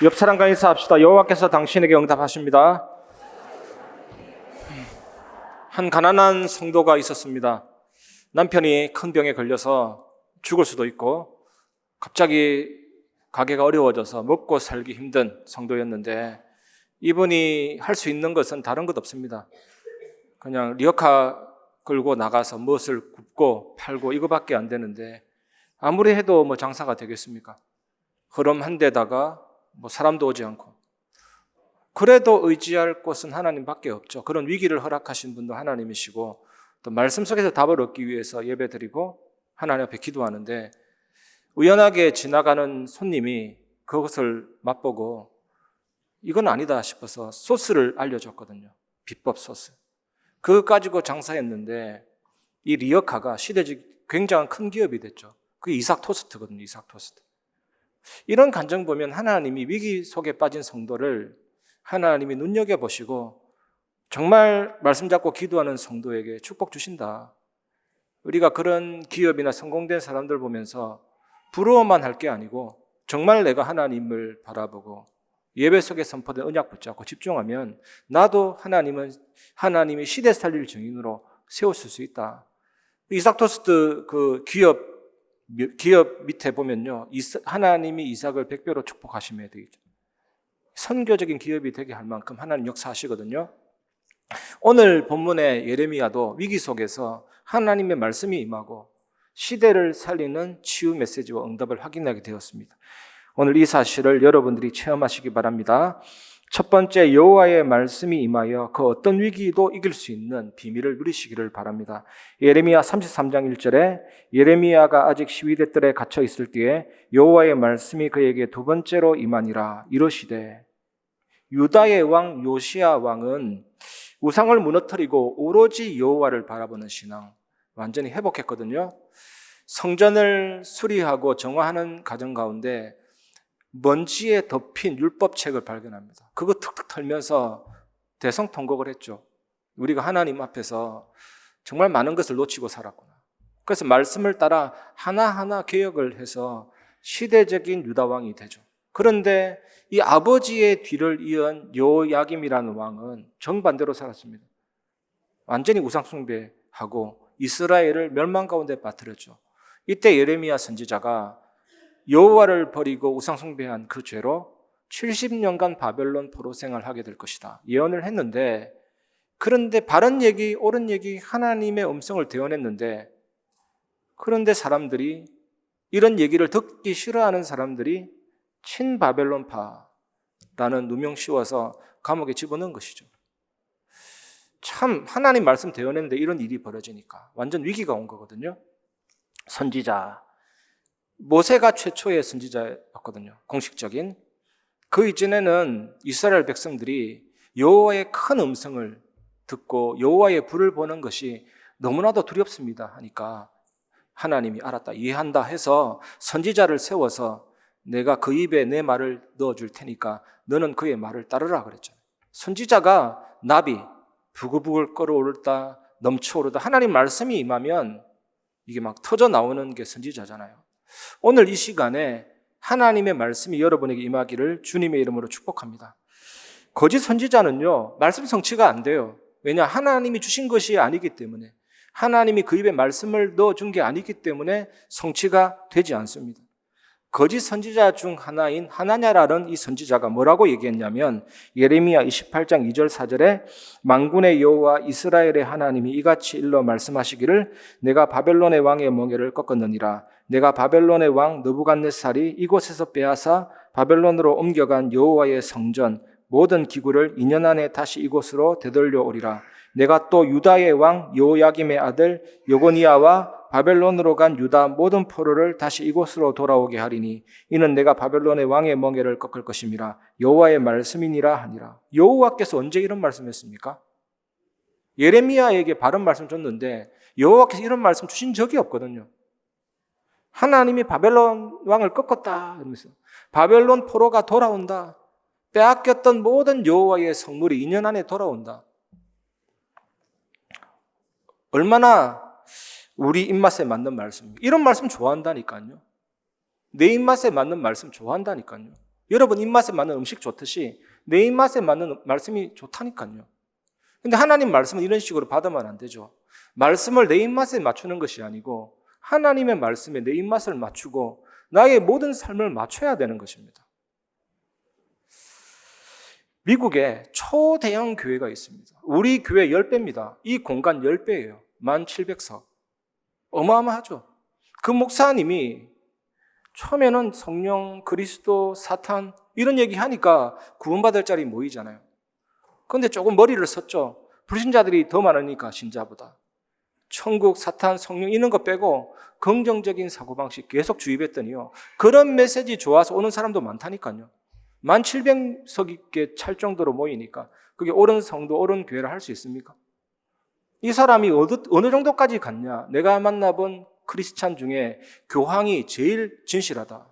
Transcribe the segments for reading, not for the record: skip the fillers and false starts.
옆 사람과 인사합시다. 여호와께서 당신에게 응답하십니다. 한 가난한 성도가 있었습니다. 남편이 큰 병에 걸려서 죽을 수도 있고 갑자기 가게가 어려워져서 먹고 살기 힘든 성도였는데, 이분이 할 수 있는 것은 다른 것 없습니다. 그냥 리어카 끌고 나가서 무엇을 굽고 팔고 이거밖에 안 되는데, 아무리 해도 장사가 되겠습니까? 흐름 한 데다가 사람도 오지 않고. 그래도 의지할 곳은 하나님밖에 없죠. 그런 위기를 허락하신 분도 하나님이시고, 또 말씀 속에서 답을 얻기 위해서 예배드리고 하나님 앞에 기도하는데, 우연하게 지나가는 손님이 그것을 맛보고 이건 아니다 싶어서 소스를 알려줬거든요. 비법 소스. 그거 가지고 장사했는데 이 리어카가 시대적 굉장한 큰 기업이 됐죠. 그게 이삭 토스트거든요. 이삭 토스트. 이런 간증 보면 하나님이 위기 속에 빠진 성도를 하나님이 눈여겨보시고 정말 말씀 잡고 기도하는 성도에게 축복 주신다. 우리가 그런 기업이나 성공된 사람들 보면서 부러워만 할 게 아니고 정말 내가 하나님을 바라보고 예배 속에 선포된 언약 붙잡고 집중하면 나도 하나님이 시대 살릴 증인으로 세우실 수 있다. 이삭 토스트 그 기업 밑에 보면요, 하나님이 이삭을 100배로 축복하시면 되겠죠. 선교적인 기업이 되게 할 만큼 하나님 역사하시거든요. 오늘 본문의 예레미야도 위기 속에서 하나님의 말씀이 임하고 시대를 살리는 치유 메시지와 응답을 확인하게 되었습니다. 오늘 이 사실을 여러분들이 체험하시기 바랍니다. 첫 번째, 여호와의 말씀이 임하여 그 어떤 위기도 이길 수 있는 비밀을 누리시기를 바랍니다. 예레미야 33장 1절에 예레미야가 아직 시위대 뜰에 갇혀 있을 때에 여호와의 말씀이 그에게 두 번째로 임하니라. 이르시되, 유다의 왕 요시야 왕은 우상을 무너뜨리고 오로지 여호와를 바라보는 신앙 완전히 회복했거든요. 성전을 수리하고 정화하는 과정 가운데 먼지에 덮인 율법책을 발견합니다. 그거 툭툭 털면서 대성통곡을 했죠. 우리가 하나님 앞에서 정말 많은 것을 놓치고 살았구나. 그래서 말씀을 따라 하나하나 개혁을 해서 시대적인 유다왕이 되죠. 그런데 이 아버지의 뒤를 이은 요야김이라는 왕은 정반대로 살았습니다. 완전히 우상숭배하고 이스라엘을 멸망 가운데 빠뜨렸죠. 이때 예레미야 선지자가 여호와를 버리고 우상숭배한 그 죄로 70년간 바벨론 포로 생활하게 될 것이다 예언을 했는데, 그런데 바른 얘기, 옳은 얘기, 하나님의 음성을 대언했는데, 그런데 사람들이, 이런 얘기를 듣기 싫어하는 사람들이 친바벨론파라는 누명 씌워서 감옥에 집어넣은 것이죠. 참 하나님 말씀 대언했는데 이런 일이 벌어지니까 완전 위기가 온 거거든요. 선지자 모세가 최초의 선지자였거든요. 공식적인. 그 이전에는 이스라엘 백성들이 여호와의 큰 음성을 듣고 여호와의 불을 보는 것이 너무나도 두렵습니다 하니까 하나님이 알았다, 이해한다 해서 선지자를 세워서 내가 그 입에 내 말을 넣어줄 테니까 너는 그의 말을 따르라 그랬잖아요. 선지자가 나비 부글부글 끓어오르다 넘쳐오르다 하나님 말씀이 임하면 이게 막 터져 나오는 게 선지자잖아요. 오늘 이 시간에 하나님의 말씀이 여러분에게 임하기를 주님의 이름으로 축복합니다. 거짓 선지자는요, 말씀 성취가 안 돼요. 왜냐? 하나님이 주신 것이 아니기 때문에, 하나님이 그 입에 말씀을 넣어준 게 아니기 때문에 성취가 되지 않습니다. 거짓 선지자 중 하나인 하나냐라는 이 선지자가 뭐라고 얘기했냐면, 예레미야 28장 2절 4절에 만군의 여호와 이스라엘의 하나님이 이같이 일러 말씀하시기를 내가 바벨론의 왕의 멍에를 꺾었느니라. 내가 바벨론의 왕 느부갓네살이 이곳에서 빼앗아 바벨론으로 옮겨간 여호와의 성전 모든 기구를 2년 안에 다시 이곳으로 되돌려 오리라. 내가 또 유다의 왕 여호야김의 아들 여고니아와 바벨론으로 간 유다 모든 포로를 다시 이곳으로 돌아오게 하리니 이는 내가 바벨론의 왕의 멍에를 꺾을 것임이라. 여호와의 말씀이니라 하니라. 여호와께서 언제 이런 말씀했습니까? 예레미야에게 바른 말씀 줬는데 여호와께서 이런 말씀 주신 적이 없거든요. 하나님이 바벨론 왕을 꺾었다 이러면서 바벨론 포로가 돌아온다. 빼앗겼던 모든 여호와의 성물이 2년 안에 돌아온다. 얼마나 우리 입맛에 맞는 말씀. 이런 말씀 좋아한다니까요. 내 입맛에 맞는 말씀 좋아한다니까요. 여러분 입맛에 맞는 음식 좋듯이 내 입맛에 맞는 말씀이 좋다니까요. 근데 하나님 말씀은 이런 식으로 받으면 안 되죠. 말씀을 내 입맛에 맞추는 것이 아니고 하나님의 말씀에 내 입맛을 맞추고 나의 모든 삶을 맞춰야 되는 것입니다. 미국에 초대형 교회가 있습니다. 우리 교회 10배입니다. 이 공간 10배예요. 1700석. 어마어마하죠. 그 목사님이 처음에는 성령, 그리스도, 사탄 이런 얘기 하니까 구원받을 자리 모이잖아요. 그런데 조금 머리를 썼죠. 불신자들이 더 많으니까 신자보다. 천국, 사탄, 성령 이런 거 빼고 긍정적인 사고방식 계속 주입했더니요. 그런 메시지 좋아서 오는 사람도 많다니까요. 1700석 있게 찰 정도로 모이니까 그게 옳은 성도, 옳은 교회를 할 수 있습니까? 이 사람이 어느 정도까지 갔냐? 내가 만나본 크리스찬 중에 교황이 제일 진실하다.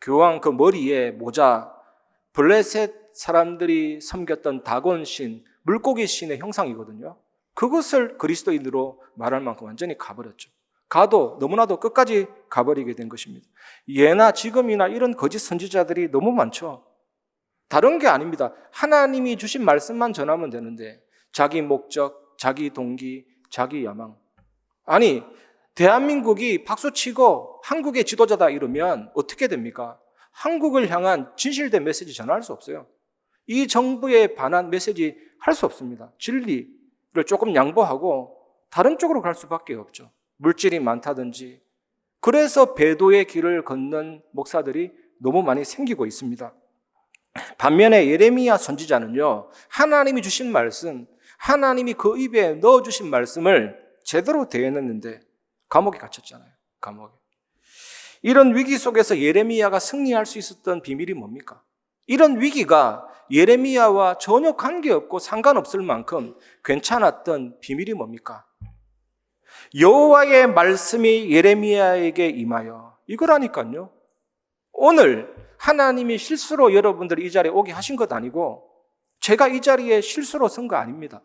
교황 그 머리에 모자, 블레셋 사람들이 섬겼던 다곤 신, 물고기 신의 형상이거든요. 그것을 그리스도인으로 말할 만큼 완전히 가버렸죠. 가도 너무나도 끝까지 가버리게 된 것입니다. 예나 지금이나 이런 거짓 선지자들이 너무 많죠. 다른 게 아닙니다. 하나님이 주신 말씀만 전하면 되는데 자기 목적, 자기 동기, 자기 야망. 아니, 대한민국이 박수치고 한국의 지도자다 이러면 어떻게 됩니까? 한국을 향한 진실된 메시지 전할 수 없어요. 이 정부에 반한 메시지 할 수 없습니다. 진리를 조금 양보하고 다른 쪽으로 갈 수밖에 없죠. 물질이 많다든지. 그래서 배도의 길을 걷는 목사들이 너무 많이 생기고 있습니다. 반면에 예레미야 선지자는요, 하나님이 주신 말씀, 하나님이 그 입에 넣어주신 말씀을 제대로 대해냈는데 감옥에 갇혔잖아요. 감옥에. 이런 위기 속에서 예레미야가 승리할 수 있었던 비밀이 뭡니까? 이런 위기가 예레미야와 전혀 관계없고 상관없을 만큼 괜찮았던 비밀이 뭡니까? 여호와의 말씀이 예레미야에게 임하여 이거라니까요. 오늘 하나님이 실수로 여러분들이 이 자리에 오게 하신 것 아니고 제가 이 자리에 실수로 선 거 아닙니다.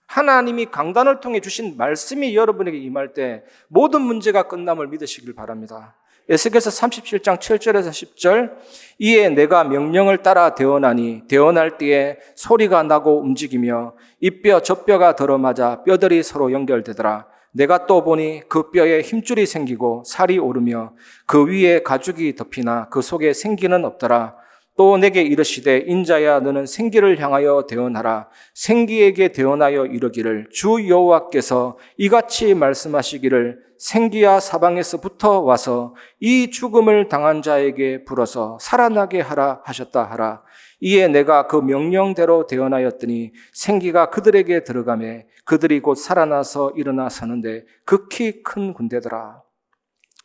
하나님이 강단을 통해 주신 말씀이 여러분에게 임할 때 모든 문제가 끝남을 믿으시길 바랍니다. 에스겔서 37장 7절에서 10절 이에 내가 명령을 따라 대언하니 대언할 때에 소리가 나고 움직이며 이 뼈 저 뼈가 들어맞아 뼈들이 서로 연결되더라. 내가 또 보니 그 뼈에 힘줄이 생기고 살이 오르며 그 위에 가죽이 덮이나 그 속에 생기는 없더라. 또 내게 이르시되 인자야 너는 생기를 향하여 대언하라. 생기에게 대언하여 이르기를 주 여호와께서 이같이 말씀하시기를 생기야 사방에서부터 와서 이 죽음을 당한 자에게 불어서 살아나게 하라 하셨다 하라. 이에 내가 그 명령대로 대언하였더니 생기가 그들에게 들어가매 그들이 곧 살아나서 일어나 서는데 극히 큰 군대더라.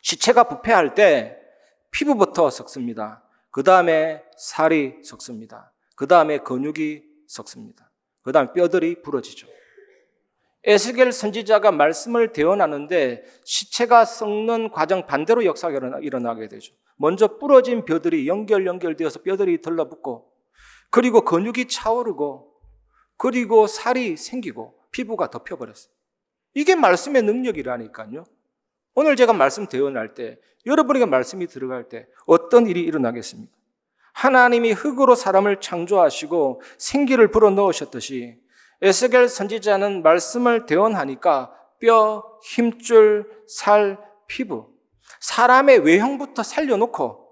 시체가 부패할 때 피부부터 썩습니다. 그 다음에 살이 썩습니다. 그 다음에 근육이 썩습니다. 그 다음에 뼈들이 부러지죠. 에스겔 선지자가 말씀을 대언하는데 시체가 썩는 과정 반대로 역사가 일어나게 되죠. 먼저 부러진 뼈들이 연결되어서 뼈들이 들러붙고 그리고 근육이 차오르고 그리고 살이 생기고 피부가 덮여버렸어요. 이게 말씀의 능력이라니까요. 오늘 제가 말씀 대언할 때 여러분에게 말씀이 들어갈 때 어떤 일이 일어나겠습니까? 하나님이 흙으로 사람을 창조하시고 생기를 불어넣으셨듯이 에스겔 선지자는 말씀을 대언하니까 뼈, 힘줄, 살, 피부 사람의 외형부터 살려놓고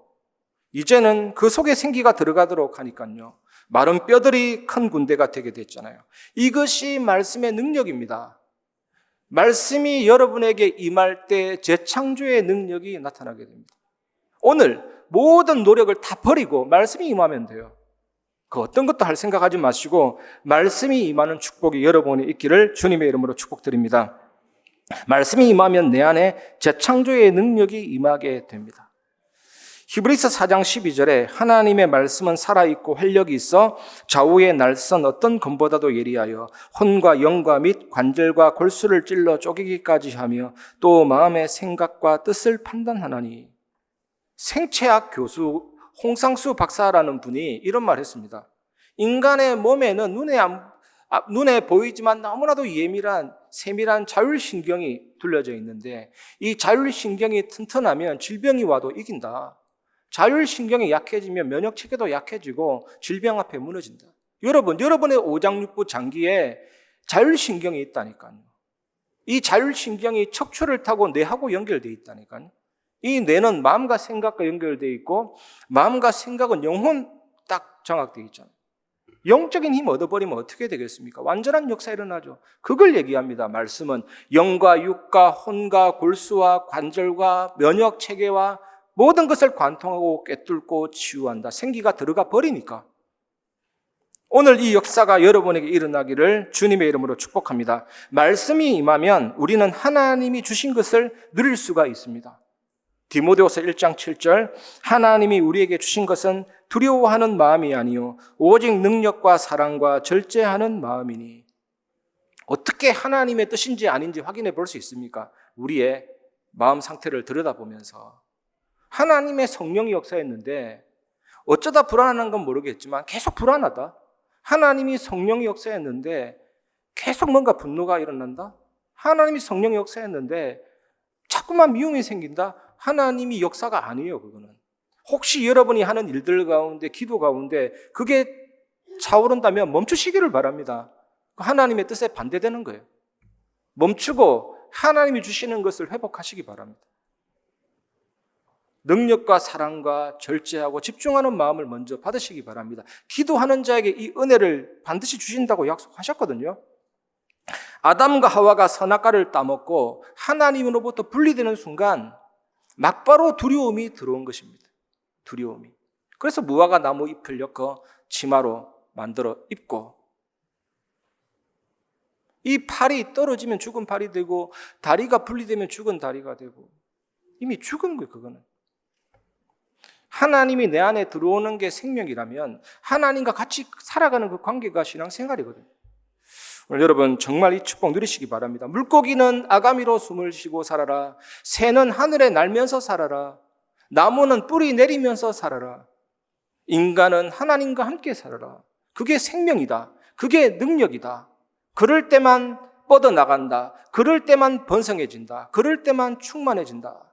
이제는 그 속에 생기가 들어가도록 하니까요. 마른 뼈들이 큰 군대가 되게 됐잖아요. 이것이 말씀의 능력입니다. 말씀이 여러분에게 임할 때 재창조의 능력이 나타나게 됩니다. 오늘 모든 노력을 다 버리고 말씀이 임하면 돼요. 그 어떤 것도 할 생각하지 마시고 말씀이 임하는 축복이 여러분이 있기를 주님의 이름으로 축복드립니다. 말씀이 임하면 내 안에 재창조의 능력이 임하게 됩니다. 히브리서 4장 12절에 하나님의 말씀은 살아있고 활력이 있어 좌우의 날선 어떤 검보다도 예리하여 혼과 영과 및 관절과 골수를 찔러 쪼개기까지 하며 또 마음의 생각과 뜻을 판단하나니. 생체학 교수 홍상수 박사라는 분이 이런 말 했습니다. 인간의 몸에는 눈에 보이지만 너무나도 예민한 세밀한 자율신경이 둘러져 있는데 이 자율신경이 튼튼하면 질병이 와도 이긴다. 자율신경이 약해지면 면역체계도 약해지고 질병 앞에 무너진다. 여러분의 오장육부 장기에 자율신경이 있다니까요. 이 자율신경이 척추를 타고 뇌하고 연결되어 있다니까요. 이 뇌는 마음과 생각과 연결되어 있고 마음과 생각은 영혼 딱 정확되어 있잖아요. 영적인 힘 얻어버리면 어떻게 되겠습니까? 완전한 역사 일어나죠. 그걸 얘기합니다. 말씀은 영과 육과 혼과 골수와 관절과 면역체계와 모든 것을 관통하고 꿰뚫고 치유한다. 생기가 들어가 버리니까. 오늘 이 역사가 여러분에게 일어나기를 주님의 이름으로 축복합니다. 말씀이 임하면 우리는 하나님이 주신 것을 누릴 수가 있습니다. 디모데후서 1장 7절 하나님이 우리에게 주신 것은 두려워하는 마음이 아니요 오직 능력과 사랑과 절제하는 마음이니. 어떻게 하나님의 뜻인지 아닌지 확인해 볼 수 있습니까? 우리의 마음 상태를 들여다보면서. 하나님의 성령이 역사했는데 어쩌다 불안한 건 모르겠지만 계속 불안하다. 하나님이 성령이 역사했는데 계속 뭔가 분노가 일어난다. 하나님이 성령이 역사했는데 자꾸만 미움이 생긴다. 하나님이 역사가 아니에요, 그거는. 혹시 여러분이 하는 일들 가운데, 기도 가운데 그게 차오른다면 멈추시기를 바랍니다. 하나님의 뜻에 반대되는 거예요. 멈추고 하나님이 주시는 것을 회복하시기 바랍니다. 능력과 사랑과 절제하고 집중하는 마음을 먼저 받으시기 바랍니다. 기도하는 자에게 이 은혜를 반드시 주신다고 약속하셨거든요. 아담과 하와가 선악과를 따먹고 하나님으로부터 분리되는 순간 막바로 두려움이 들어온 것입니다. 두려움이. 그래서 무화과 나무 잎을 엮어 치마로 만들어 입고 이 팔이 떨어지면 죽은 팔이 되고 다리가 분리되면 죽은 다리가 되고 이미 죽은 거예요, 그거는. 하나님이 내 안에 들어오는 게 생명이라면 하나님과 같이 살아가는 그 관계가 신앙생활이거든요. 오늘 여러분 정말 이 축복 누리시기 바랍니다. 물고기는 아가미로 숨을 쉬고 살아라. 새는 하늘에 날면서 살아라. 나무는 뿌리 내리면서 살아라. 인간은 하나님과 함께 살아라. 그게 생명이다. 그게 능력이다. 그럴 때만 뻗어나간다. 그럴 때만 번성해진다. 그럴 때만 충만해진다.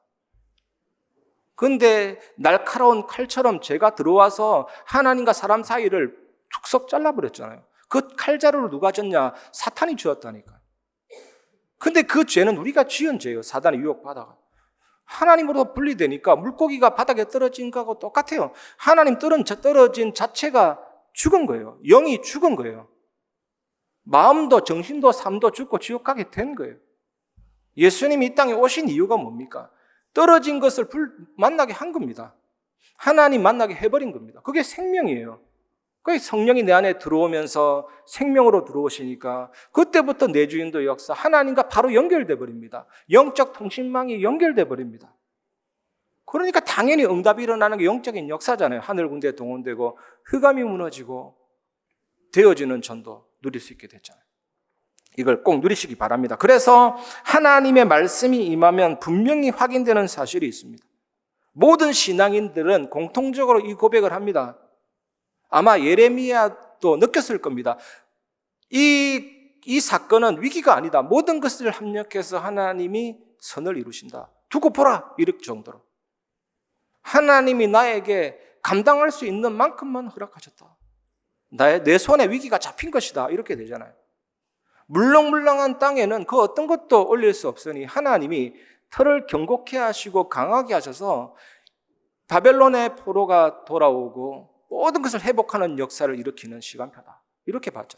그런데 날카로운 칼처럼 죄가 들어와서 하나님과 사람 사이를 툭석 잘라버렸잖아요. 그 칼자루를 누가 졌냐? 사탄이 쥐었다니까. 근데 그 죄는 우리가 지은 죄예요. 사단의 유혹받아가. 하나님으로부터 분리되니까 물고기가 바닥에 떨어진 거하고 똑같아요. 하나님 떨어진 자체가 죽은 거예요. 영이 죽은 거예요. 마음도 정신도 삶도 죽고 지옥 가게 된 거예요. 예수님이 이 땅에 오신 이유가 뭡니까? 떨어진 것을 만나게 한 겁니다. 하나님 만나게 해버린 겁니다. 그게 생명이에요. 그게 성령이 내 안에 들어오면서 생명으로 들어오시니까 그때부터 내 주인도 역사, 하나님과 바로 연결돼 버립니다. 영적 통신망이 연결돼 버립니다. 그러니까 당연히 응답이 일어나는 게 영적인 역사잖아요. 하늘 군대 동원되고 흑암이 무너지고 되어지는 전도 누릴 수 있게 됐잖아요. 이걸 꼭 누리시기 바랍니다. 그래서 하나님의 말씀이 임하면 분명히 확인되는 사실이 있습니다. 모든 신앙인들은 공통적으로 이 고백을 합니다. 아마 예레미야도 느꼈을 겁니다. 이 사건은 위기가 아니다. 모든 것을 합력해서 하나님이 선을 이루신다. 두고 보라. 이럴 정도로. 하나님이 나에게 감당할 수 있는 만큼만 허락하셨다. 내 손에 위기가 잡힌 것이다. 이렇게 되잖아요. 물렁물렁한 땅에는 그 어떤 것도 올릴 수 없으니 하나님이 털을 견고케 하시고 강하게 하셔서 바벨론의 포로가 돌아오고 모든 것을 회복하는 역사를 일으키는 시간표다. 이렇게 봤죠.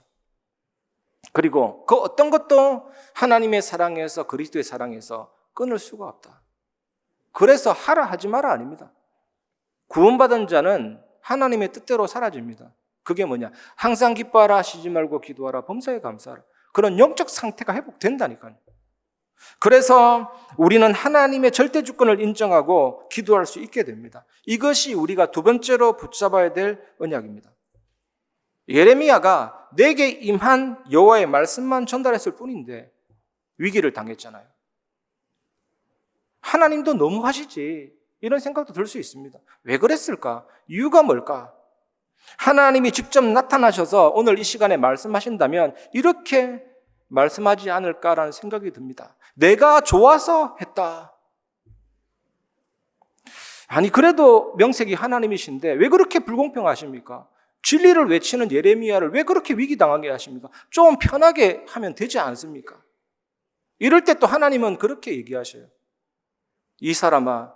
그리고 그 어떤 것도 하나님의 사랑에서 그리스도의 사랑에서 끊을 수가 없다. 그래서 하라 하지 마라 아닙니다. 구원받은 자는 하나님의 뜻대로 사라집니다. 그게 뭐냐? 항상 기뻐하라, 쉬지 말고 기도하라, 범사에 감사하라. 그런 영적 상태가 회복된다니까요. 그래서 우리는 하나님의 절대 주권을 인정하고 기도할 수 있게 됩니다. 이것이 우리가 두 번째로 붙잡아야 될 언약입니다. 예레미야가 내게 임한 여호와의 말씀만 전달했을 뿐인데 위기를 당했잖아요. 하나님도 너무하시지 이런 생각도 들 수 있습니다. 왜 그랬을까? 이유가 뭘까? 하나님이 직접 나타나셔서 오늘 이 시간에 말씀하신다면 이렇게 말씀하지 않을까라는 생각이 듭니다. 내가 좋아서 했다. 아니 그래도 명색이 하나님이신데 왜 그렇게 불공평하십니까? 진리를 외치는 예레미야를 왜 그렇게 위기당하게 하십니까? 좀 편하게 하면 되지 않습니까? 이럴 때 또 하나님은 그렇게 얘기하셔요. 이 사람아,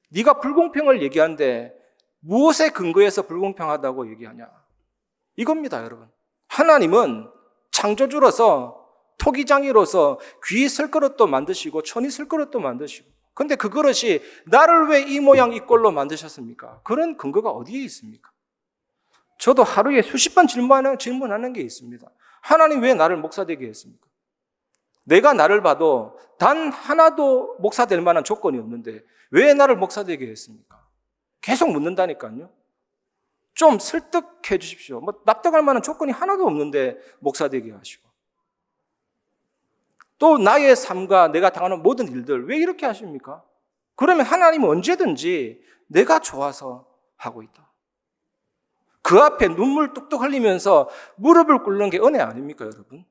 네가 불공평을 얘기하는데 무엇에 근거해서 불공평하다고 얘기하냐? 이겁니다, 여러분. 하나님은 창조주로서 토기장이로서 귀 쓸 그릇도 만드시고 천이 쓸 그릇도 만드시고, 근데 그 그릇이 나를 왜 이 모양 이 꼴로 만드셨습니까? 그런 근거가 어디에 있습니까? 저도 하루에 수십 번 질문하는 게 있습니다. 하나님 왜 나를 목사 되게 했습니까? 내가 나를 봐도 단 하나도 목사 될 만한 조건이 없는데 왜 나를 목사 되게 했습니까? 계속 묻는다니까요. 좀 설득해 주십시오. 납득할 만한 조건이 하나도 없는데 목사 되게 하시고. 또 나의 삶과 내가 당하는 모든 일들 왜 이렇게 하십니까? 그러면 하나님은 언제든지 내가 좋아서 하고 있다. 그 앞에 눈물 뚝뚝 흘리면서 무릎을 꿇는 게 은혜 아닙니까, 여러분?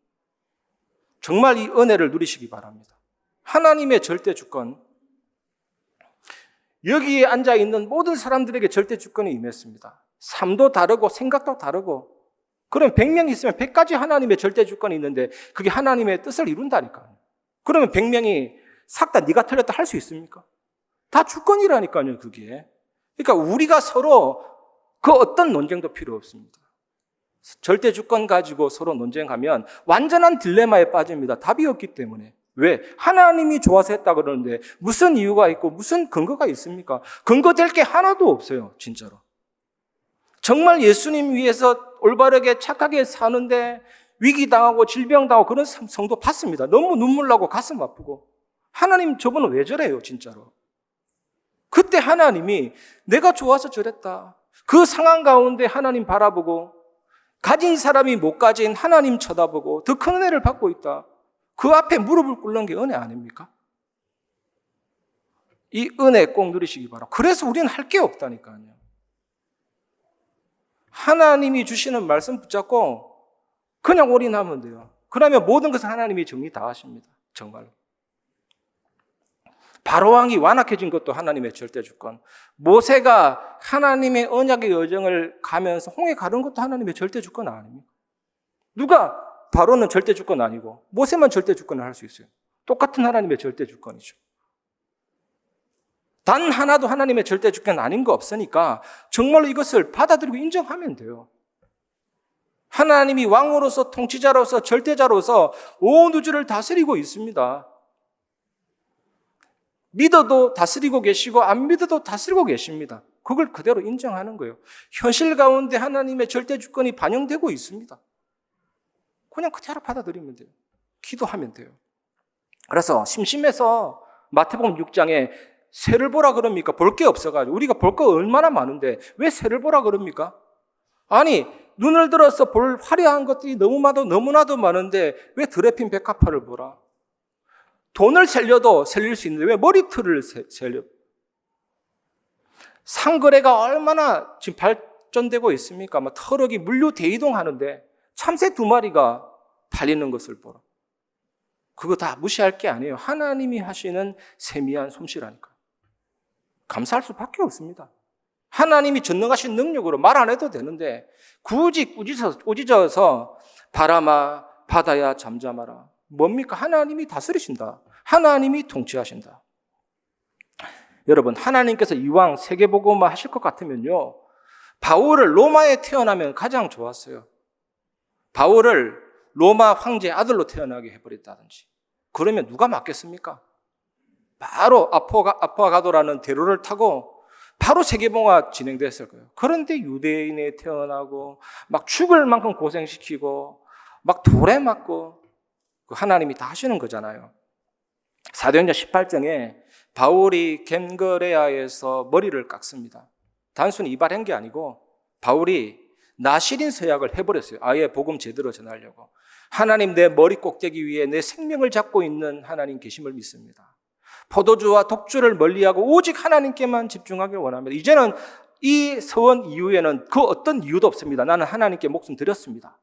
정말 이 은혜를 누리시기 바랍니다. 하나님의 절대 주권, 여기에 앉아있는 모든 사람들에게 절대 주권이 임했습니다. 삶도 다르고 생각도 다르고, 그럼 100명이 있으면 100가지 하나님의 절대 주권이 있는데 그게 하나님의 뜻을 이룬다니까요. 그러면 100명이 싹 다 네가 틀렸다 할 수 있습니까? 다 주권이라니까요, 그게. 그러니까 우리가 서로 그 어떤 논쟁도 필요 없습니다. 절대 주권 가지고 서로 논쟁하면 완전한 딜레마에 빠집니다. 답이 없기 때문에. 왜? 하나님이 좋아서 했다 그러는데 무슨 이유가 있고 무슨 근거가 있습니까? 근거 될 게 하나도 없어요, 진짜로. 정말 예수님 위해서 올바르게 착하게 사는데 위기당하고 질병당하고 그런 성도 봤습니다. 너무 눈물 나고 가슴 아프고. 하나님 저분은 왜 저래요, 진짜로. 그때 하나님이 내가 좋아서 저랬다. 그 상황 가운데 하나님 바라보고 가진 사람이 못 가진 하나님 쳐다보고 더 큰 은혜를 받고 있다. 그 앞에 무릎을 꿇는 게 은혜 아닙니까? 이 은혜 꼭 누리시기 바랍니다. 그래서 우리는 할 게 없다니까요. 하나님이 주시는 말씀 붙잡고 그냥 올인하면 돼요. 그러면 모든 것을 하나님이 정리 다 하십니다. 정말로. 바로왕이 완악해진 것도 하나님의 절대 주권. 모세가 하나님의 언약의 여정을 가면서 홍해 가른 것도 하나님의 절대 주권 아닙니까? 누가 바로는 절대 주권 아니고 모세만 절대 주권을 할 수 있어요. 똑같은 하나님의 절대 주권이죠. 단 하나도 하나님의 절대 주권 아닌 거 없으니까 정말로 이것을 받아들이고 인정하면 돼요. 하나님이 왕으로서 통치자로서 절대자로서 온 우주를 다스리고 있습니다. 믿어도 다스리고 계시고 안 믿어도 다스리고 계십니다. 그걸 그대로 인정하는 거예요. 현실 가운데 하나님의 절대 주권이 반영되고 있습니다. 그냥 그대로 받아들이면 돼요. 기도하면 돼요. 그래서 심심해서 마태복음 6장에 새를 보라 그럽니까? 볼 게 없어가지고. 우리가 볼 거 얼마나 많은데 왜 새를 보라 그럽니까? 아니, 눈을 들어서 볼 화려한 것들이 너무나도 많은데 왜 드레핀 백합화를 보라? 돈을 세려도 세릴 수 있는데 왜 머리털을 세려? 상거래가 얼마나 지금 발전되고 있습니까? 트럭이 물류 대이동하는데 참새 2마리가 팔리는 것을 보라. 그거 다 무시할 게 아니에요. 하나님이 하시는 세미한 솜씨라니까. 감사할 수밖에 없습니다. 하나님이 전능하신 능력으로 말 안 해도 되는데 굳이 꾸짖어서 바람아 바다야 잠잠하라. 뭡니까? 하나님이 다스리신다. 하나님이 통치하신다. 여러분, 하나님께서 이왕 세계복음화 하실 것 같으면요, 바울을 로마에 태어나면 가장 좋았어요. 바울을 로마 황제 아들로 태어나게 해버렸다든지. 그러면 누가 맡겠습니까? 바로 아포아가도라는 대로를 타고 바로 세계복음화 진행됐을 거예요. 그런데 유대인에 태어나고 막 죽을 만큼 고생시키고 막 돌에 맞고 하나님이 다 하시는 거잖아요. 사도행전 18장에 바울이 겐거레아에서 머리를 깎습니다. 단순히 이발한 게 아니고 바울이 나시린 서약을 해버렸어요. 아예 복음 제대로 전하려고. 하나님, 내 머리 꼭대기 위에 내 생명을 잡고 있는 하나님 계심을 믿습니다. 포도주와 독주를 멀리하고 오직 하나님께만 집중하길 원합니다. 이제는 이 서원 이후에는 그 어떤 이유도 없습니다. 나는 하나님께 목숨 드렸습니다.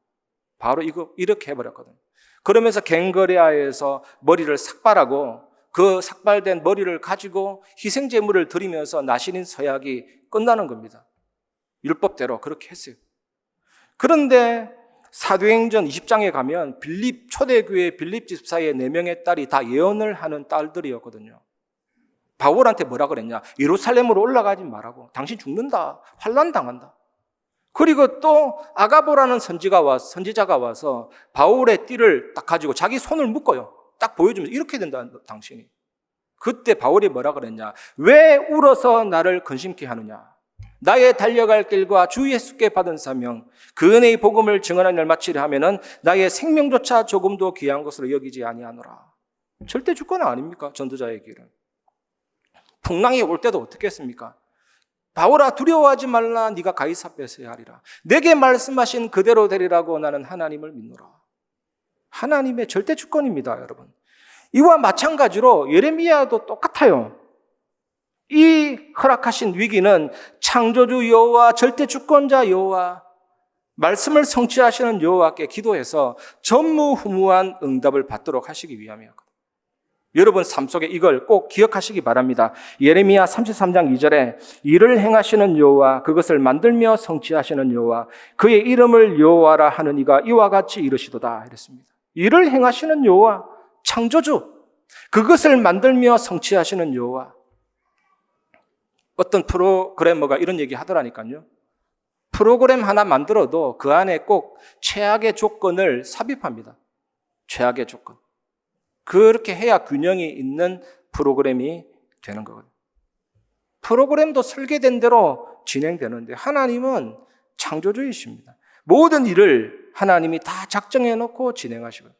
바로 이렇게 해버렸거든요. 그러면서 갱거레아에서 머리를 삭발하고 그 삭발된 머리를 가지고 희생제물을 드리면서 나시린 서약이 끝나는 겁니다. 율법대로 그렇게 했어요. 그런데 사도행전 20장에 가면 초대교회 빌립 집사의 4명의 딸이 다 예언을 하는 딸들이었거든요. 바울한테 뭐라 그랬냐? 예루살렘으로 올라가지 말라고. 당신 죽는다. 환난 당한다. 그리고 또 아가보라는 선지자가 와서 바울의 띠를 딱 가지고 자기 손을 묶어요. 딱 보여주면서 이렇게 된다, 당신이. 그때 바울이 뭐라 그랬냐? 왜 울어서 나를 근심케 하느냐? 나의 달려갈 길과 주 예수께 받은 사명, 그 은혜의 복음을 증언하는 일 마치려 하면은 나의 생명조차 조금도 귀한 것으로 여기지 아니하노라. 절대 주권 아닙니까? 전도자의 길은. 풍랑이 올 때도 어떻게 했습니까? 바울아 두려워하지 말라, 네가 가이사 앞에 서야 하리라. 내게 말씀하신 그대로 되리라고 나는 하나님을 믿노라. 하나님의 절대 주권입니다, 여러분. 이와 마찬가지로 예레미야도 똑같아요. 이 허락하신 위기는 창조주 여호와, 절대 주권자 여호와, 말씀을 성취하시는 여호와께 기도해서 전무후무한 응답을 받도록 하시기 위함이었거든요. 여러분 삶 속에 이걸 꼭 기억하시기 바랍니다. 예레미야 33장 2절에 이를 행하시는 여호와, 그것을 만들며 성취하시는 여호와, 그의 이름을 여호와라 하는 이가 이와 같이 이르시도다 이랬습니다. 이를 행하시는 여호와, 창조주, 그것을 만들며 성취하시는 여호와. 어떤 프로그래머가 이런 얘기 하더라니까요. 프로그램 하나 만들어도 그 안에 꼭 최악의 조건을 삽입합니다. 최악의 조건. 그렇게 해야 균형이 있는 프로그램이 되는 거거든요. 프로그램도 설계된 대로 진행되는데 하나님은 창조주이십니다. 모든 일을 하나님이 다 작정해 놓고 진행하시거든요.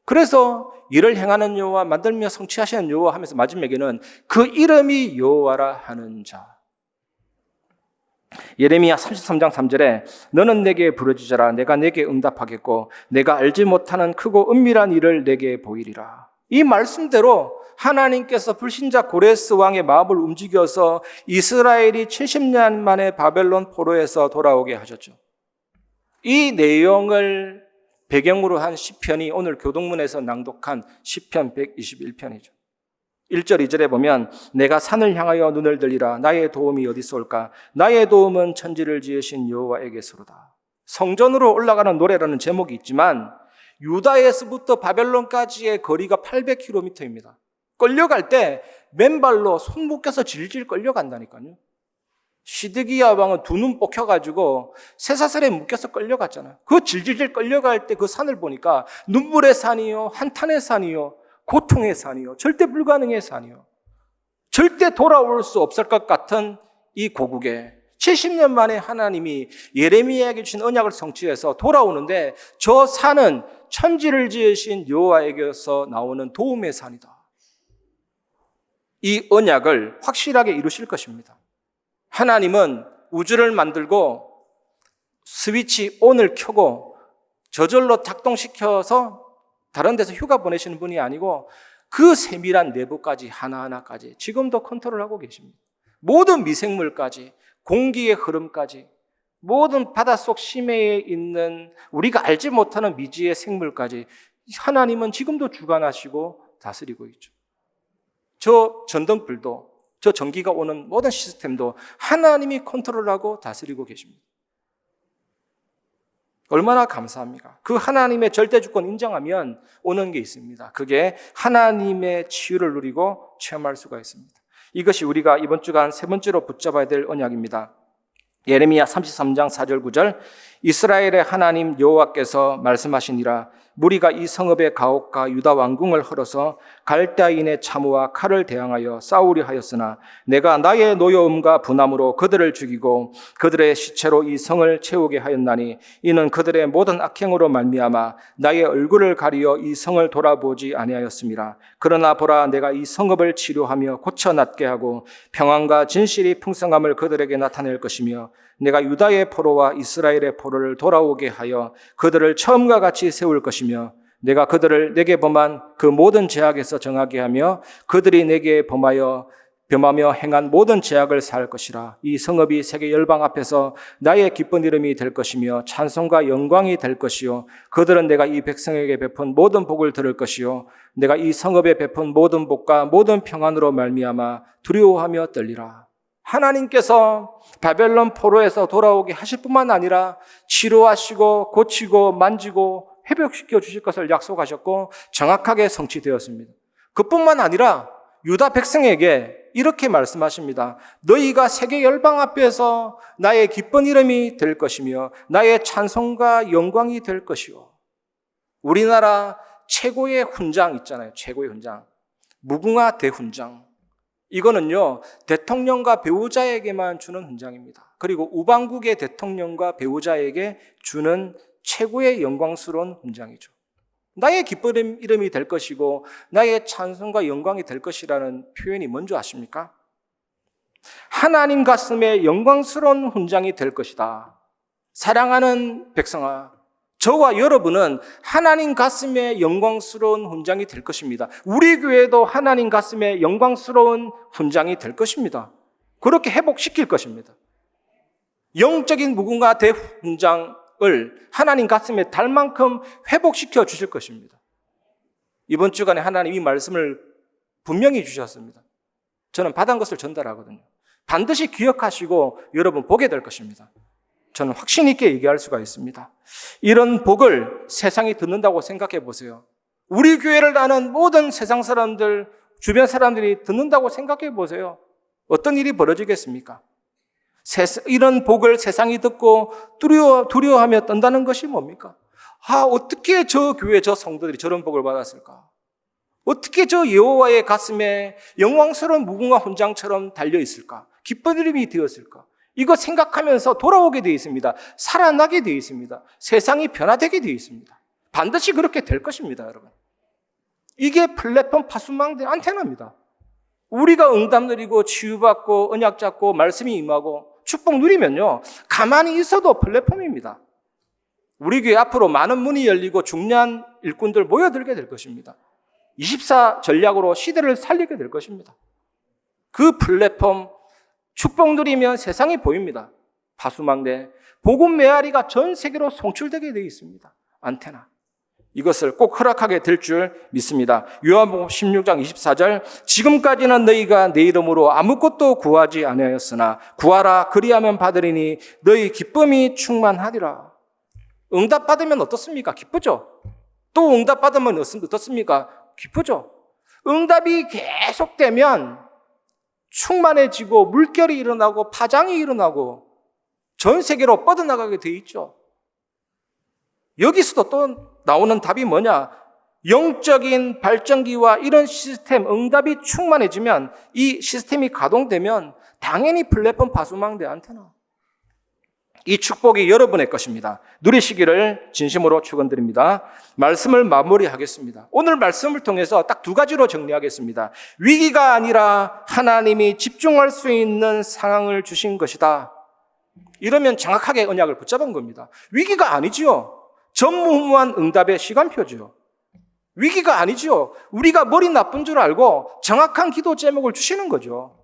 그래서 일을 행하는 여호와, 만들며 성취하시는 여호와 하면서 마지막에는 그 이름이 여호와라 하는 자. 예레미야 33장 3절에 너는 내게 부르짖어라, 내가 내게 응답하겠고 내가 알지 못하는 크고 은밀한 일을 내게 보이리라. 이 말씀대로 하나님께서 불신자 고레스 왕의 마음을 움직여서 이스라엘이 70년 만에 바벨론 포로에서 돌아오게 하셨죠. 이 내용을 배경으로 한 시편이 오늘 교동문에서 낭독한 시편 121편이죠. 1절 2절에 보면 내가 산을 향하여 눈을 들리라, 나의 도움이 어디서 올까? 나의 도움은 천지를 지으신 여호와에게서로다. 성전으로 올라가는 노래라는 제목이 있지만 유다에서부터 바벨론까지의 거리가 800km입니다. 끌려갈 때 맨발로 손 묶여서 질질 끌려간다니까요. 시드기야 왕은 두 눈 뽑혀가지고 쇠사슬에 묶여서 끌려갔잖아요. 그 질질질 끌려갈 때 그 산을 보니까 눈물의 산이요, 한탄의 산이요, 고통의 산이요, 절대 불가능의 산이요, 절대 돌아올 수 없을 것 같은 이 고국에 70년 만에 하나님이 예레미야에게 주신 언약을 성취해서 돌아오는데 저 산은 천지를 지으신 여호와에게서 나오는 도움의 산이다. 이 언약을 확실하게 이루실 것입니다. 하나님은 우주를 만들고 스위치 ON을 켜고 저절로 작동시켜서 다른 데서 휴가 보내시는 분이 아니고 그 세밀한 내부까지 하나하나까지 지금도 컨트롤하고 계십니다. 모든 미생물까지, 공기의 흐름까지, 모든 바닷속 심해에 있는 우리가 알지 못하는 미지의 생물까지 하나님은 지금도 주관하시고 다스리고 있죠. 저 전등불도, 저 전기가 오는 모든 시스템도 하나님이 컨트롤하고 다스리고 계십니다. 얼마나 감사합니까? 그 하나님의 절대주권 인정하면 오는 게 있습니다. 그게 하나님의 치유를 누리고 체험할 수가 있습니다. 이것이 우리가 이번 주간 세 번째로 붙잡아야 될 언약입니다. 예레미야 33장 4절 9절 이스라엘의 하나님 여호와께서 말씀하시니라 무리가 이 성읍의 가옥과 유다 왕궁을 헐어서 갈대아인의 참호와 칼을 대항하여 싸우려 하였으나 내가 나의 노여움과 분함으로 그들을 죽이고 그들의 시체로 이 성을 채우게 하였나니 이는 그들의 모든 악행으로 말미암아 나의 얼굴을 가리어 이 성을 돌아보지 아니하였음이라. 그러나 보라 내가 이 성읍을 치료하며 고쳐 낫게 하고 평안과 진실이 풍성함을 그들에게 나타낼 것이며 내가 유다의 포로와 이스라엘의 포로를 돌아오게 하여 그들을 처음과 같이 세울 것이며 내가 그들을 내게 범한 그 모든 죄악에서 정하게 하며 그들이 내게 범하여 범하며 행한 모든 죄악을 사할 것이라. 이 성읍이 세계 열방 앞에서 나의 기쁜 이름이 될 것이며 찬송과 영광이 될 것이요 그들은 내가 이 백성에게 베푼 모든 복을 들을 것이요 내가 이 성읍에 베푼 모든 복과 모든 평안으로 말미암아 두려워하며 떨리라. 하나님께서 바벨론 포로에서 돌아오게 하실 뿐만 아니라 치료하시고 고치고 만지고 회복시켜 주실 것을 약속하셨고 정확하게 성취되었습니다. 그뿐만 아니라 유다 백성에게 이렇게 말씀하십니다. 너희가 세계 열방 앞에서 나의 기쁜 이름이 될 것이며 나의 찬송과 영광이 될 것이요. 우리나라 최고의 훈장 있잖아요. 최고의 훈장. 무궁화 대훈장. 이거는요, 대통령과 배우자에게만 주는 훈장입니다. 그리고 우방국의 대통령과 배우자에게 주는 최고의 영광스러운 훈장이죠. 나의 기쁜 이름이 될 것이고 나의 찬송과 영광이 될 것이라는 표현이 뭔지 아십니까? 하나님 가슴에 영광스러운 훈장이 될 것이다. 사랑하는 백성아, 저와 여러분은 하나님 가슴에 영광스러운 훈장이 될 것입니다. 우리 교회도 하나님 가슴에 영광스러운 훈장이 될 것입니다. 그렇게 회복시킬 것입니다. 영적인 무궁화 대훈장을 하나님 가슴에 달 만큼 회복시켜 주실 것입니다. 이번 주간에 하나님 이 말씀을 분명히 주셨습니다. 저는 받은 것을 전달하거든요. 반드시 기억하시고 여러분 보게 될 것입니다. 저는 확신 있게 얘기할 수가 있습니다. 이런 복을 세상이 듣는다고 생각해 보세요. 우리 교회를 아는 모든 세상 사람들, 주변 사람들이 듣는다고 생각해 보세요. 어떤 일이 벌어지겠습니까? 이런 복을 세상이 듣고 두려워하며 떤다는 것이 뭡니까? 어떻게 저 교회 저 성도들이 저런 복을 받았을까? 어떻게 저 여호와의 가슴에 영광스러운 무궁화 훈장처럼 달려 있을까? 기쁜 이름이 되었을까? 이거 생각하면서 돌아오게 되어 있습니다. 살아나게 되어 있습니다. 세상이 변화되게 되어 있습니다. 반드시 그렇게 될 것입니다, 여러분. 이게 플랫폼 파수망대 안테나입니다. 우리가 응답 누리고 치유받고 언약 잡고 말씀이 임하고 축복 누리면요, 가만히 있어도 플랫폼입니다. 우리 교회 앞으로 많은 문이 열리고 중요한 일꾼들 모여들게 될 것입니다. 24 전략으로 시대를 살리게 될 것입니다. 그 플랫폼 축복 누리면 세상이 보입니다. 파수망대, 복음 메아리가 전 세계로 송출되게 되어 있습니다. 안테나. 이것을 꼭 허락하게 될 줄 믿습니다. 요한복음 16장 24절 지금까지는 너희가 내 이름으로 아무것도 구하지 아니하였으나 구하라 그리하면 받으리니 너희 기쁨이 충만하리라. 응답 받으면 어떻습니까? 기쁘죠? 또 응답 받으면 어떻습니까? 기쁘죠? 응답이 계속되면 충만해지고 물결이 일어나고 파장이 일어나고 전 세계로 뻗어나가게 돼 있죠. 여기서도 또 나오는 답이 뭐냐? 영적인 발전기와 이런 시스템, 응답이 충만해지면 이 시스템이 가동되면 당연히 플랫폼 파수망대 안테나. 이 축복이 여러분의 것입니다. 누리시기를 진심으로 축원드립니다. 말씀을 마무리하겠습니다. 오늘 말씀을 통해서 딱 두 가지로 정리하겠습니다. 위기가 아니라 하나님이 집중할 수 있는 상황을 주신 것이다. 이러면 정확하게 언약을 붙잡은 겁니다. 위기가 아니지요. 전무후무한 응답의 시간표죠. 위기가 아니지요. 우리가 머리 나쁜 줄 알고 정확한 기도 제목을 주시는 거죠.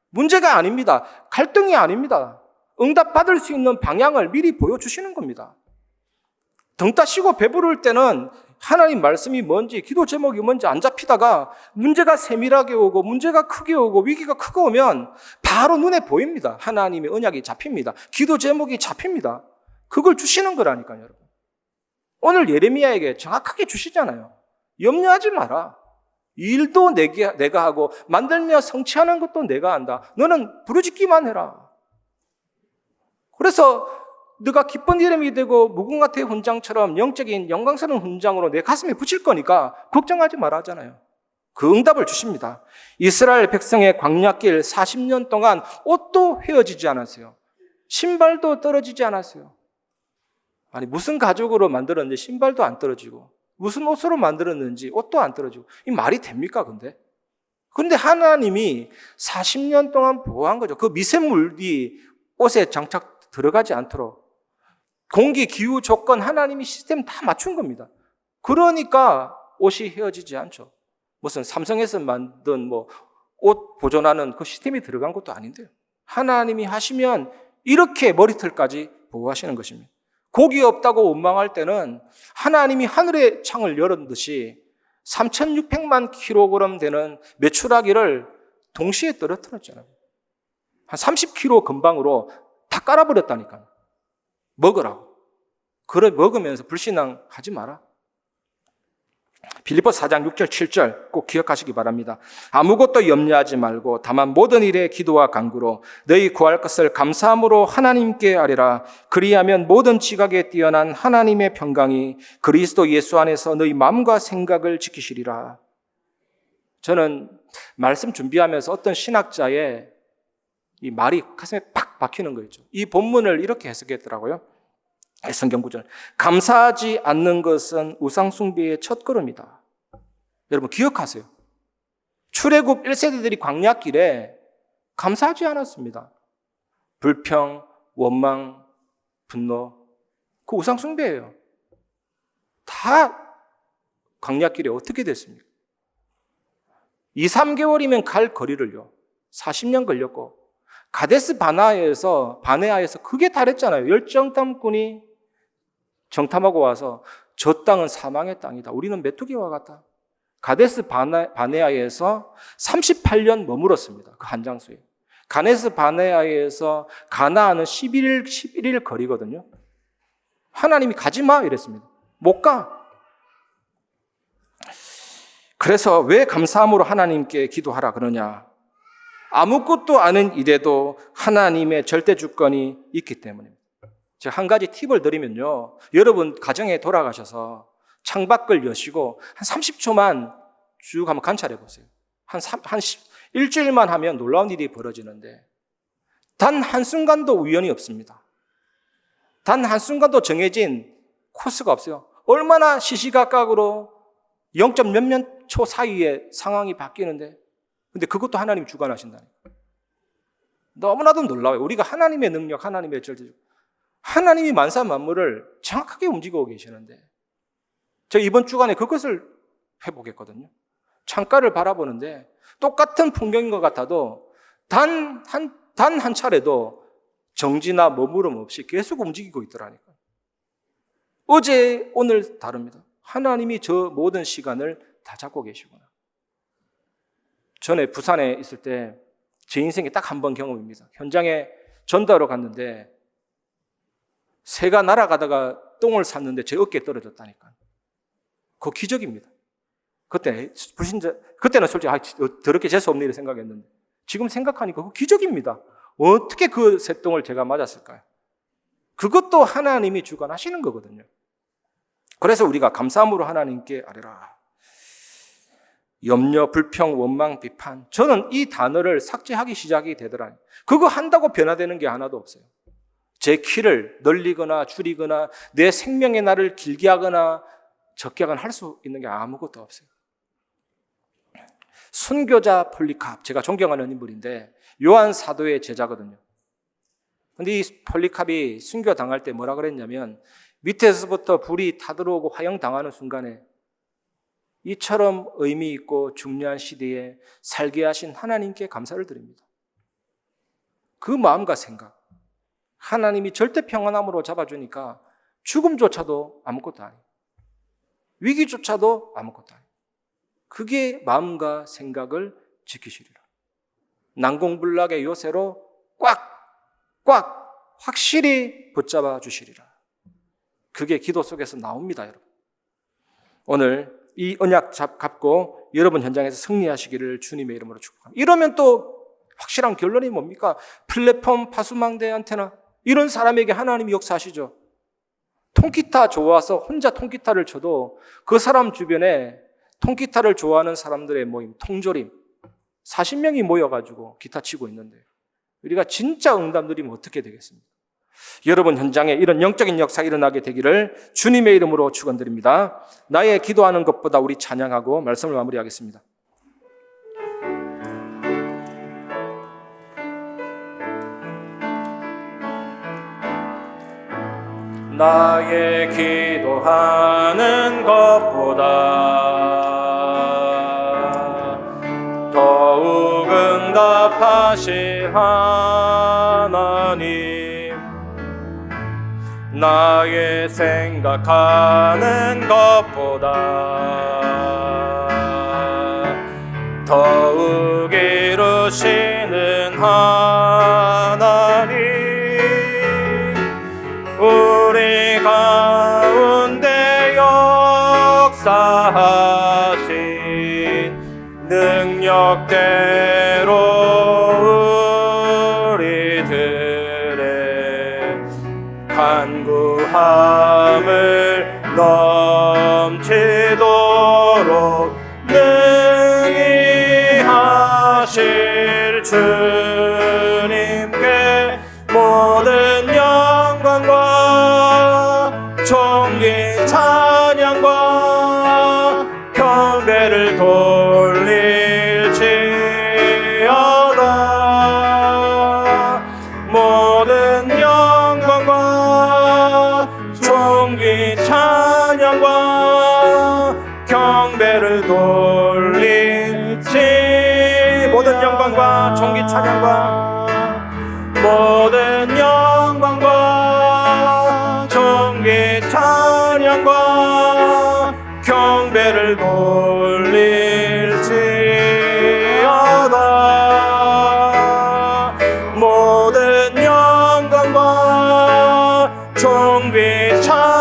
문제가 아닙니다. 갈등이 아닙니다. 응답 받을 수 있는 방향을 미리 보여주시는 겁니다. 등 따시고 배부를 때는 하나님 말씀이 뭔지, 기도 제목이 뭔지 안 잡히다가 문제가 세밀하게 오고 문제가 크게 오고 위기가 크게 오면 바로 눈에 보입니다. 하나님의 언약이 잡힙니다. 기도 제목이 잡힙니다. 그걸 주시는 거라니까요, 여러분. 오늘 예레미야에게 정확하게 주시잖아요. 염려하지 마라. 일도 내가 하고 만들며 성취하는 것도 내가 한다. 너는 부르짖기만 해라. 그래서 네가 기쁜 이름이 되고 무궁화 대훈장처럼 영적인 영광스러운 훈장으로 내 가슴에 붙일 거니까 걱정하지 말아 하잖아요. 그 응답을 주십니다. 이스라엘 백성의 광야길 40년 동안 옷도 헤어지지 않았어요. 신발도 떨어지지 않았어요. 아니 무슨 가죽으로 만들었는지 신발도 안 떨어지고 무슨 옷으로 만들었는지 옷도 안 떨어지고 이 말이 됩니까 근데? 근데 하나님이 40년 동안 보호한 거죠. 그 미생물이 옷에 장착 들어가지 않도록 공기, 기후 조건 하나님이 시스템 다 맞춘 겁니다. 그러니까 옷이 헤어지지 않죠. 무슨 삼성에서 만든 옷 보존하는 그 시스템이 들어간 것도 아닌데요. 하나님이 하시면 이렇게 머리털까지 보호하시는 것입니다. 고기 없다고 원망할 때는 하나님이 하늘의 창을 열은 듯이 3,600만 킬로그램 되는 메추라기를 동시에 떨어뜨렸잖아요. 한 30kg 근방으로 다 깔아버렸다니까요. 먹으라고. 그걸 먹으면서 불신앙 하지 마라. 빌립보서 4장 6절 7절 꼭 기억하시기 바랍니다. 아무것도 염려하지 말고 다만 모든 일에 기도와 간구로 너희 구할 것을 감사함으로 하나님께 아뢰라. 그리하면 모든 지각에 뛰어난 하나님의 평강이 그리스도 예수 안에서 너희 마음과 생각을 지키시리라. 저는 말씀 준비하면서 어떤 신학자의 이 말이 가슴에 팍 박히는 거 있죠. 이 본문을 이렇게 해석했더라고요. 성경 구절. 감사하지 않는 것은 우상 숭배의 첫걸음이다. 여러분 기억하세요. 출애굽 1세대들이 광야길에 감사하지 않았습니다. 불평, 원망, 분노, 그 우상 숭배예요. 다 광야길에 어떻게 됐습니까? 2, 3개월이면 갈 거리를요. 40년 걸렸고 가데스 바네아에서 그게 다랬잖아요. 열정탐꾼이 정탐하고 와서 저 땅은 사망의 땅이다. 우리는 메뚜기와 같다. 가데스 바네아에서 38년 머물었습니다. 그 한 장소에. 가데스 바네아에서 가나안은 11일 거리거든요. 하나님이 가지 마 이랬습니다. 못 가. 그래서 왜 감사함으로 하나님께 기도하라 그러냐? 아무것도 아닌 일에도 하나님의 절대 주권이 있기 때문입니다. 제가 한 가지 팁을 드리면요. 여러분 가정에 돌아가셔서 창밖을 여시고 한 30초만 쭉 한번 관찰해 보세요. 일주일만 하면 놀라운 일이 벌어지는데 단 한순간도 우연이 없습니다. 단 한순간도 정해진 코스가 없어요. 얼마나 시시각각으로 0. 몇 년 초 사이에 상황이 바뀌는데 근데 그것도 하나님이 주관하신다니까. 너무나도 놀라워요. 우리가 하나님의 능력, 하나님의 절대, 하나님이 만사 만물을 정확하게 움직이고 계시는데 제가 이번 주간에 그것을 해보겠거든요. 창가를 바라보는데 똑같은 풍경인 것 같아도 단 한 차례도 정지나 머무름 없이 계속 움직이고 있더라니까. 어제, 오늘 다릅니다. 하나님이 저 모든 시간을 다 잡고 계시구나. 전에 부산에 있을 때 제 인생에 딱 한 번 경험입니다. 현장에 전도하러 갔는데 새가 날아가다가 똥을 쌌는데 제 어깨에 떨어졌다니까. 그거 기적입니다. 그때는 솔직히 더럽게 재수없네 이렇게 생각했는데 지금 생각하니까 그거 기적입니다. 어떻게 그 새똥을 제가 맞았을까요? 그것도 하나님이 주관하시는 거거든요. 그래서 우리가 감사함으로 하나님께 아뢰라. 염려, 불평, 원망, 비판. 저는 이 단어를 삭제하기 시작이 되더라고요. 그거 한다고 변화되는 게 하나도 없어요. 제 키를 늘리거나 줄이거나 내 생명의 날을 길게 하거나 적게 하거나 할 수 있는 게 아무것도 없어요. 순교자 폴리캅, 제가 존경하는 인물인데 요한 사도의 제자거든요. 근데 이 폴리캅이 순교 당할 때 뭐라 그랬냐면 밑에서부터 불이 타들어오고 화형당하는 순간에 이처럼 의미 있고 중요한 시대에 살게 하신 하나님께 감사를 드립니다. 그 마음과 생각, 하나님이 절대 평안함으로 잡아주니까 죽음조차도 아무것도 아니에요. 위기조차도 아무것도 아니에요. 그게 마음과 생각을 지키시리라. 난공불락의 요새로 꽉 확실히 붙잡아 주시리라. 그게 기도 속에서 나옵니다, 여러분. 오늘 이 언약 잡고 여러분 현장에서 승리하시기를 주님의 이름으로 축복합니다. 이러면 또 확실한 결론이 뭡니까? 플랫폼, 파수망대, 안테나 이런 사람에게 하나님이 역사하시죠. 통기타 좋아서 혼자 통기타를 쳐도 그 사람 주변에 통기타를 좋아하는 사람들의 모임, 통조림 40명이 모여가지고 기타 치고 있는데 우리가 진짜 응답 누리면 어떻게 되겠습니까? 여러분 현장에 이런 영적인 역사가 일어나게 되기를 주님의 이름으로 축원드립니다. 나의 기도하는 것보다 우리 찬양하고 말씀을 마무리하겠습니다. 나의 기도하는 것보다 더욱 전능하신 하나님, 나의 생각하는 것보다 더욱 이루시는 하나님, 우리 가운데 역사하신 능력대로 우리들의 간구함을 넘치도록 능히 하실 주님께 모든 영광과 존귀 찬양과 경배를 돌릴지어다. 모든 영광과 존귀 찬양과 경배를 돌릴지. 모든 영광과 존귀 찬양과 모든 영광과 존귀 찬양과 경배를 돌릴지어다. 모든 영광과 존귀 찬양과